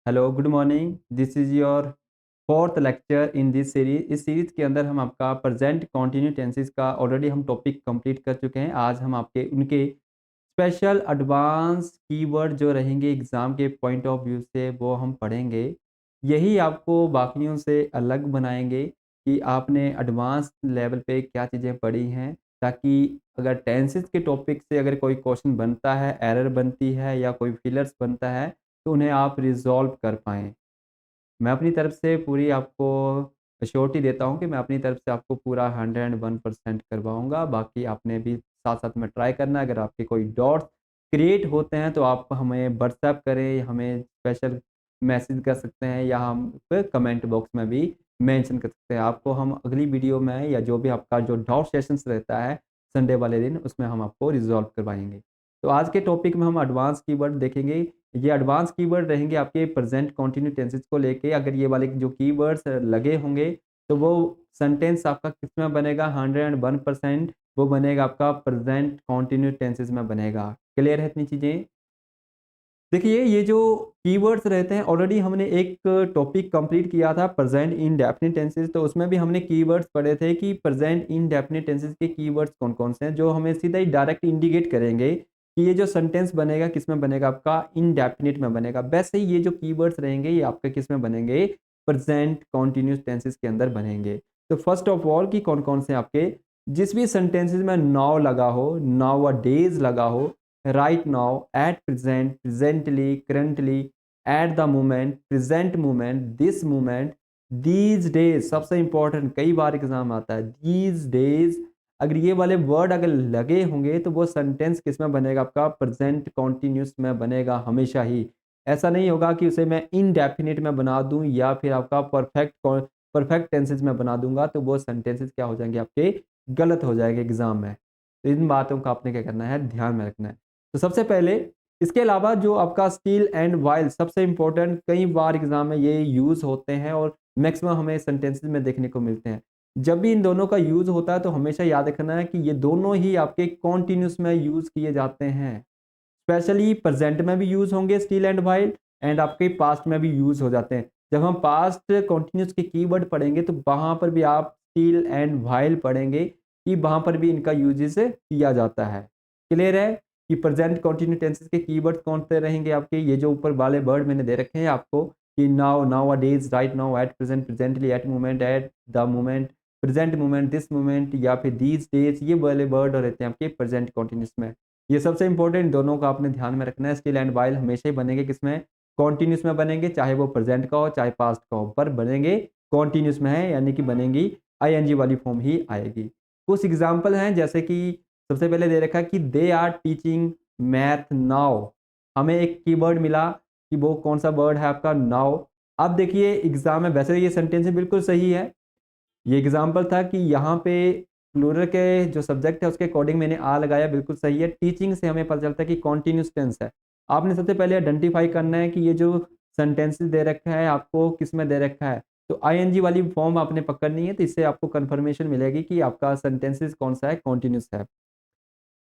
Hello, good morning. This is your fourth lecture in this series. इस series के अंदर हम आपका प्रेजेंट कंटिन्यू टेंसेस का ऑलरेडी हम टॉपिक कंप्लीट कर चुके हैं। आज हम आपके उनके स्पेशल एडवांस कीवर्ड जो रहेंगे एग्ज़ाम के पॉइंट ऑफ व्यू से वो हम पढ़ेंगे। यही आपको बाकियों से अलग बनाएँगे कि आपने एडवांस लेवल पे क्या चीज़ें पढ़ी हैं, ताकि अगर टेंसेस के टॉपिक से अगर कोई क्वेश्चन बनता है, एरर बनती है या कोई फिलर्स बनता है, तो उन्हें आप रिज़ॉल्व कर पाएँ। मैं अपनी तरफ से पूरी आपको एश्योरिटी देता हूँ कि मैं अपनी तरफ से आपको पूरा 101% करवाऊँगा। बाकी आपने भी साथ-साथ में ट्राई करना है। अगर आपके कोई डाउट्स क्रिएट होते हैं तो आप हमें व्हाट्सएप करें, हमें स्पेशल मैसेज कर सकते हैं या हम पे कमेंट बॉक्स में भी मेंशन कर सकते हैं। आपको हम अगली वीडियो में या जो भी आपका जो डाउट सेशंस रहता है संडे वाले दिन, उसमें हम आपको रिज़ॉल्व करवाएँगे। तो आज के टॉपिक में हम एडवांस कीवर्ड देखेंगे। ये एडवांस कीवर्ड रहेंगे आपके प्रेजेंट कंटिन्यू टेंसेस को लेके। अगर ये वाले जो कीवर्ड्स लगे होंगे तो वो सेंटेंस आपका किसमें बनेगा, 101% वो बनेगा आपका प्रेजेंट कंटिन्यू टेंसेस में बनेगा। क्लियर है इतनी चीज़ें? देखिए, ये जो कीवर्ड्स रहते हैं ऑलरेडी हमने एक टॉपिक कंप्लीट किया था प्रेजेंट इंडेफिनिट टेंसेस, तो उसमें भी हमने कीवर्ड्स पढ़े थे कि प्रेजेंट इंडेफिनिट टेंसेस के कीवर्ड्स कौन-कौन से हैं, जो हमें सीधा ही डायरेक्ट इंडिकेट करेंगे कि ये जो सेंटेंस बनेगा किसमें बनेगा, आपका इंडेफिनिट में बनेगा। वैसे ही ये जो कीवर्ड्स रहेंगे ये आपके किसमें बनेंगे, प्रेजेंट कंटीन्यूअस टेंसेस के अंदर बनेंगे। तो फर्स्ट ऑफ ऑल कि कौन-कौन से आपके जिस भी सेंटेंसेस में नाउ लगा हो, नाउअडेज़ लगा हो, right now, at present, presently, currently, at the moment, present moment, this moment, these days, सबसे इम्पोर्टेंट कई बार एग्जाम आता है, these days। अगर ये वाले वर्ड अगर लगे होंगे तो वो सेंटेंस किस में बनेगा, आपका प्रेजेंट कॉन्टिन्यूस में बनेगा हमेशा ही। ऐसा नहीं होगा कि उसे मैं इनडेफिनिट में बना दूं या फिर आपका परफेक्ट टेंसेस में बना दूंगा, तो वो सेंटेंसेस क्या हो जाएंगे, आपके गलत हो जाएंगे एग्जाम में। तो इन बातों का आपने क्या करना है, ध्यान में रखना है। तो सबसे पहले इसके अलावा जो आपका स्टील एंड वाइल सबसे इम्पोर्टेंट, कई बार एग्जाम में ये यूज़ होते हैं और मैक्सिमम हमें सेंटेंसेस में देखने को मिलते हैं। जब भी इन दोनों का यूज़ होता है तो हमेशा याद रखना है कि ये दोनों ही आपके कॉन्टिन्यूस में यूज़ किए जाते हैं। स्पेशली प्रेजेंट में भी यूज़ होंगे स्टिल एंड व्हाइल, एंड आपके पास्ट में भी यूज़ हो जाते हैं। जब हम पास्ट कंटीन्यूअस के कीवर्ड पढ़ेंगे तो वहाँ पर भी आप स्टिल एंड व्हाइल पढ़ेंगे कि वहाँ पर भी इनका यूजेस किया जाता है। क्लियर है कि प्रेजेंट कंटीन्यू टेंसेस के कीवर्ड्स कौन से रहेंगे आपके, ये जो ऊपर वाले वर्ड मैंने दे रखे हैं आपको कि now, nowadays, right now, at present, presently, at moment, at the moment, present moment, this moment या फिर दीज़ डेज़, ये वाले वर्ड रहते हैं आपके प्रेजेंट कंटीन्यूअस में। ये सबसे इम्पोर्टेंट दोनों का आपने ध्यान में रखना है। स्टिल एंड व्हाइल हमेशा ही बनेंगे किसमें, कॉन्टिन्यूस में बनेंगे, चाहे वो प्रेजेंट का हो चाहे पास्ट का हो, पर बनेंगे कॉन्टिन्यूस में है, यानी कि बनेंगी आईएनजी वाली फॉर्म ही आएगी। कुछ एग्जाम्पल हैं जैसे कि सबसे पहले दे रखा है कि they are teaching math now. हमें एक कीवर्ड मिला कि वो कौन सा वर्ड है, आपका नाउ। अब देखिए एग्जाम में वैसे ये सेंटेंस बिल्कुल सही है। ये एग्जाम्पल था कि यहाँ पे प्लूरल के जो सब्जेक्ट है उसके अकॉर्डिंग मैंने आ लगाया, बिल्कुल सही है। टीचिंग से हमें पता चलता है कि कॉन्टिन्यूस टेंस है। आपने सबसे पहले आइडेंटिफाई करना है कि ये जो सेंटेंसेस दे रखा है आपको किस में दे रखा है। तो आईएनजी वाली फॉर्म आपने पकड़नी है, तो इससे आपको कंफर्मेशन मिलेगी कि आपका सेंटेंसेस कौन सा है, कॉन्टिन्यूस है।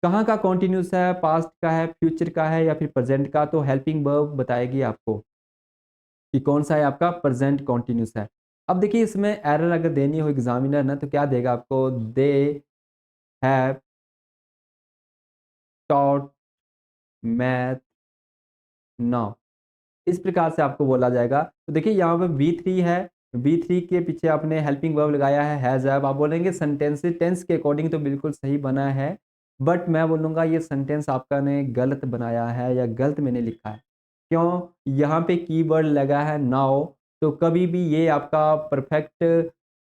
कहाँ का कॉन्टिन्यूस है, पास्ट का है, फ्यूचर का है या फिर प्रेजेंट का, तो हेल्पिंग वर्ब बताएगी आपको कि कौन सा है आपका प्रेजेंट कॉन्टिन्यूस है। अब देखिए इसमें एरर अगर देनी हो एग्जामिनर ने तो क्या देगा आपको, they have taught math now, इस प्रकार से आपको बोला जाएगा। तो देखिए यहाँ पे बी3 है, बी3 के पीछे आपने हेल्पिंग वर्ब लगाया है हैज़ हैव। आप बोलेंगे सेंटेंस टेंस के अकॉर्डिंग तो बिल्कुल सही बना है, बट मैं बोलूँगा ये सेंटेंस आपका ने गलत बनाया है या गलत मैंने लिखा है। क्यों? यहाँ पे कीवर्ड लगा है नाउ, तो कभी भी ये आपका परफेक्ट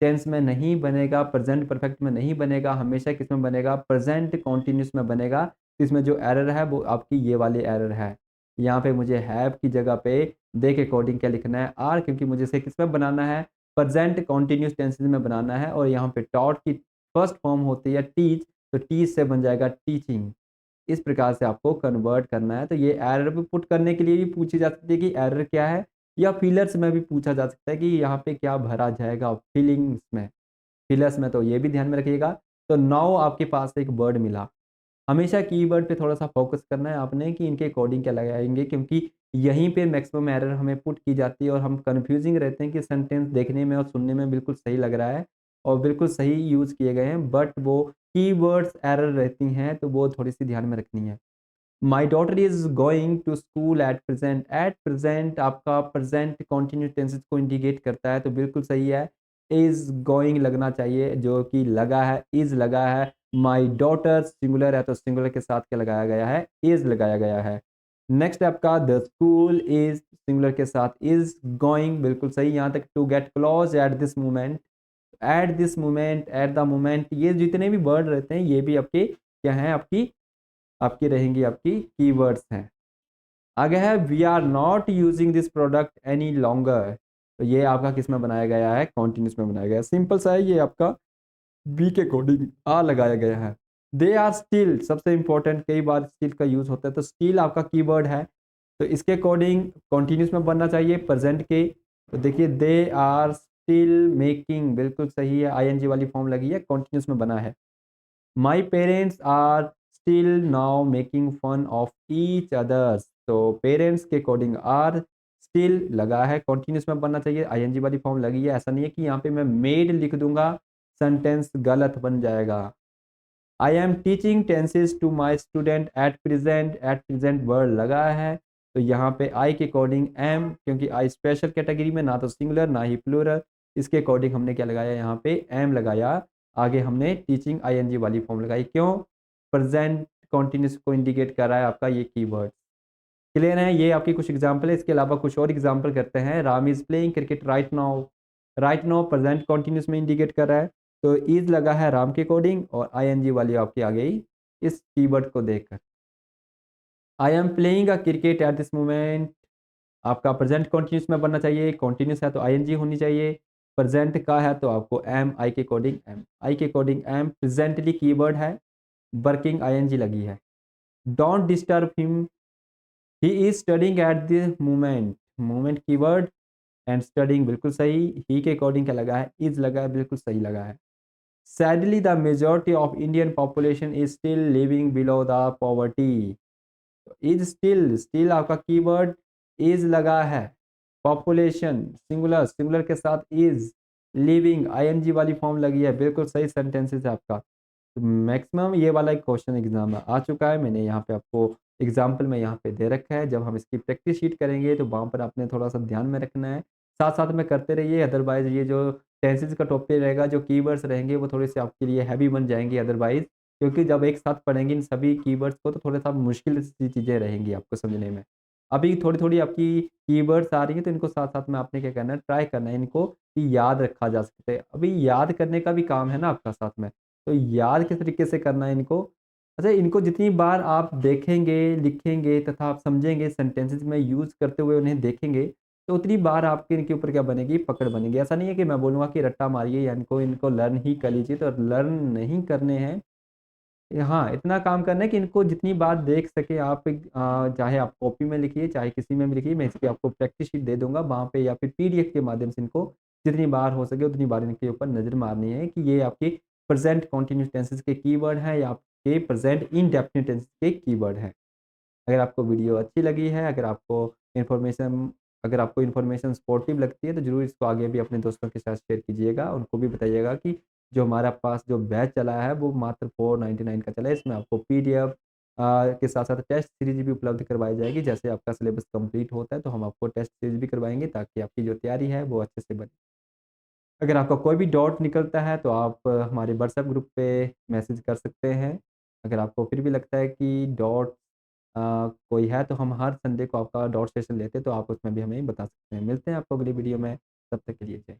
टेंस में नहीं बनेगा, प्रेजेंट परफेक्ट में नहीं बनेगा, हमेशा किस में बनेगा, प्रेजेंट कंटीन्यूअस में बनेगा। इसमें जो एरर है वो आपकी ये वाली एरर है। यहाँ पे मुझे हैव की जगह पे दे के अकॉर्डिंग क्या लिखना है, आर, क्योंकि मुझे इसे किस में बनाना है, प्रेजेंट कंटीन्यूअस टेंसेस में बनाना है। और यहाँ पे टॉट की फर्स्ट फॉर्म होती है टीच, तो टीच से बन जाएगा टीचिंग। इस प्रकार से आपको कन्वर्ट करना है। तो ये एरर भी पुट करने के लिए भी पूछी जा सकती है कि एरर क्या है, या फिलर्स में भी पूछा जा सकता है कि यहाँ पे क्या भरा जाएगा फिलिंग्स में। फिलर्स में तो ये भी ध्यान में रखिएगा। तो नाउ आपके पास एक वर्ड मिला, हमेशा कीवर्ड पे थोड़ा-सा फ़ोकस करना है आपने कि इनके अकॉर्डिंग क्या लगाएँगे, क्योंकि यहीं पे मैक्सिमम एरर हमें पुट की जाती है और हम कन्फ्यूज़िंग रहते हैं कि सेंटेंस देखने में और सुनने में बिल्कुल सही लग रहा है और बिल्कुल सही यूज़ किए गए हैं, बट वो कीवर्ड्स एरर रहती हैं, तो वो थोड़ी-सी ध्यान में रखनी है। My daughter is going to school at present आपका प्रेज़ेंट कंटीन्यूअस टेंसेस को इंडिकेट करता है, तो बिल्कुल सही है। इज़ गोइंग लगना चाहिए, जो कि लगा है, इज़ लगा है। माय डॉटर सिंगुलर है, तो सिंगुलर के साथ क्या लगाया गया है? इज़ लगाया गया है। नेक्स्ट है आपका द स्कूल इज़ सिंगुलर के साथ इज़ गोइंग बिल्कुल सही, यहाँ तक to get close at this moment, at this moment, at the moment, ये जितने भी वर्ड रहते हैं, ये भी आपके क्या हैं? आपकी आपकी रहेंगी, आपकी कीवर्ड्स हैं। आगे है we are not using this product any longer, तो ये आपका किस में बनाया गया है? कॉन्टिन्यूस में बनाया गया है। सिंपल सा है, ये आपका बी के अकॉर्डिंग आ लगाया गया है। दे आर स्टिल सबसे इंपॉर्टेंट, कई बार स्टिल का यूज़ होता है, तो स्टिल आपका कीवर्ड है, तो इसके अकॉर्डिंग कॉन्टिन्यूस में बनना चाहिए प्रेज़ेंट के। तो देखिए दे आर स्टिल मेकिंग बिल्कुल सही है, आईएनजी वाली फॉर्म लगी है, कॉन्टिन्यूस में बना है। My parents are still now making fun of each others, तो पेरेंट्स के अकॉर्डिंग आर स्टिल लगा है, कॉन्टिन्यूस में बनना चाहिए, आईएनजी वाली फॉर्म लगी है। ऐसा नहीं है कि यहाँ पे मैं मेड लिख दूंगा, सेंटेंस गलत बन जाएगा। I am teaching tenses to my student at present word लगा है, तो यहाँ पे आई के अकॉर्डिंग एम, क्योंकि आई स्पेशल कैटेगरी में, ना तो सिंगुलर ना ही प्लूरल, इसके अकॉर्डिंग हमने क्या लगाया? यहाँ पे एम लगाया। आगे हमने टीचिंग आईएनजी वाली फॉर्म लगाई, क्यों? प्रेजेंट कॉन्टिन्यूस को इंडिकेट कर रहा है आपका ये कीवर्ड। क्लियर है? ये आपकी कुछ एग्जांपल है, इसके अलावा कुछ और एग्जांपल करते हैं। Ram is playing cricket right now, right now present continuous में इंडिकेट कर रहा है, तो इज लगा है राम के अकॉर्डिंग और आईएनजी वाली आपकी आ गई इस कीवर्ड को देखकर। I am playing a cricket at this moment, आपका प्रेजेंट कॉन्टिन्यूस में बनना चाहिए, कॉन्टिन्यूस है तो आईएनजी होनी चाहिए, प्रेजेंट का है तो आपको एम, आई के अकॉर्डिंग एम, आई के अकॉर्डिंग एम, प्रेजेंटली कीवर्ड है, वर्किंग आईएनजी लगी है। Don't disturb him, he is studying eight the moment, moment keyword and studying बिल्कुल सही, ही के अकॉर्डिंग क्या लगा है? इज लगा है, बिल्कुल सही लगा है। Sadly the majority of Indian population is still living below the poverty, is still, still आपका कीवर्ड इज लगा है, पॉपुलेशन सिंगुलर, सिंगुलर के साथ इज, लिविंग आईएनजी वाली फॉर्म लगी है, बिल्कुल सही सेंटेंसेस है आपका। तो मैक्सिमम ये वाला एक क्वेश्चन एग्जाम में आ चुका है, मैंने यहाँ पे आपको एग्जाम्पल में यहाँ पे दे रखा है, जब हम इसकी प्रैक्टिस शीट करेंगे तो वहाँ पर आपने थोड़ा सा ध्यान में रखना है, साथ साथ में करते रहिए, अदरवाइज ये जो टेंसेस का टॉपिक रहेगा, जो कीवर्ड्स रहेंगे वो थोड़े से आपके लिए हैवी बन जाएंगे अदरवाइज, क्योंकि जब एक साथ पढ़ेंगे इन सभी कीवर्ड्स को तो थोड़ा सा मुश्किल सी चीज़ें रहेंगी आपको समझने में। अभी थोड़ी-थोड़ी आपकी कीवर्ड्स आ रही हैं, तो इनको साथ-साथ में आपने क्या करना है, ट्राई करना है इनको कि याद रखा जा सकते है। अभी याद करने का भी काम है ना आपका साथ में, तो याद किस तरीके से करना है इनको? अच्छा, इनको जितनी बार आप देखेंगे, लिखेंगे तथा आप समझेंगे, सेंटेंसेस में यूज़ करते हुए उन्हें देखेंगे, तो उतनी बार आपके इनके ऊपर क्या बनेगी? पकड़ बनेगी। ऐसा नहीं है कि मैं बोलूँगा कि रट्टा मारिए या इनको इनको लर्न ही कर लीजिए, तो लर्न नहीं करने हैं, हाँ, इतना काम करना है कि इनको जितनी बार देख सकें आप, चाहे आप कॉपी में लिखिए, चाहे किसी में भी लिखिए, मैं इसकी आपको प्रैक्टिस शीट दे दूँगा वहाँ पे, या फिर पीडीएफ के माध्यम से इनको जितनी बार हो सके उतनी बार इनके ऊपर नज़र मारनी है कि ये आपके प्रेज़ेंट कंटीन्यूअस टेंसेस के कीवर्ड हैं या आपके प्रेज़ेंट इंडेफ़िनिट टेंसेस के कीवर्ड हैं। अगर आपको वीडियो अच्छी लगी है, इन्फॉर्मेशन अगर आपको इन्फॉर्मेशन सपोर्टिव लगती है, तो ज़रूर इसको आगे भी अपने दोस्तों के साथ शेयर कीजिएगा। उनको भी बताइएगा कि जो हमारा पास जो बैच चला है, वो मात्र 499 का चला है। इसमें आपको पीडीएफ के साथ-साथ टेस्ट सीरीज़ भी उपलब्ध करवाई जाएगी। जैसे आपका सिलेबस कंप्लीट होता है, तो हम आपको टेस्ट सीरीज़ भी करवाएँगे, ताकि आपकी जो तैयारी है, वो अच्छे से बने। अगर आपका कोई भी डाउट निकलता है, तो आप हमारे व्हाट्सएप ग्रुप पे मैसेज कर सकते हैं। अगर आपको फिर भी लगता है कि डाउट कोई है, तो हम हर संडे को आपका डाउट सेशन लेते हैं, तो आप उसमें भी हमें बता सकते हैं। मिलते हैं आपको अगली वीडियो में, तब तक के लिए जय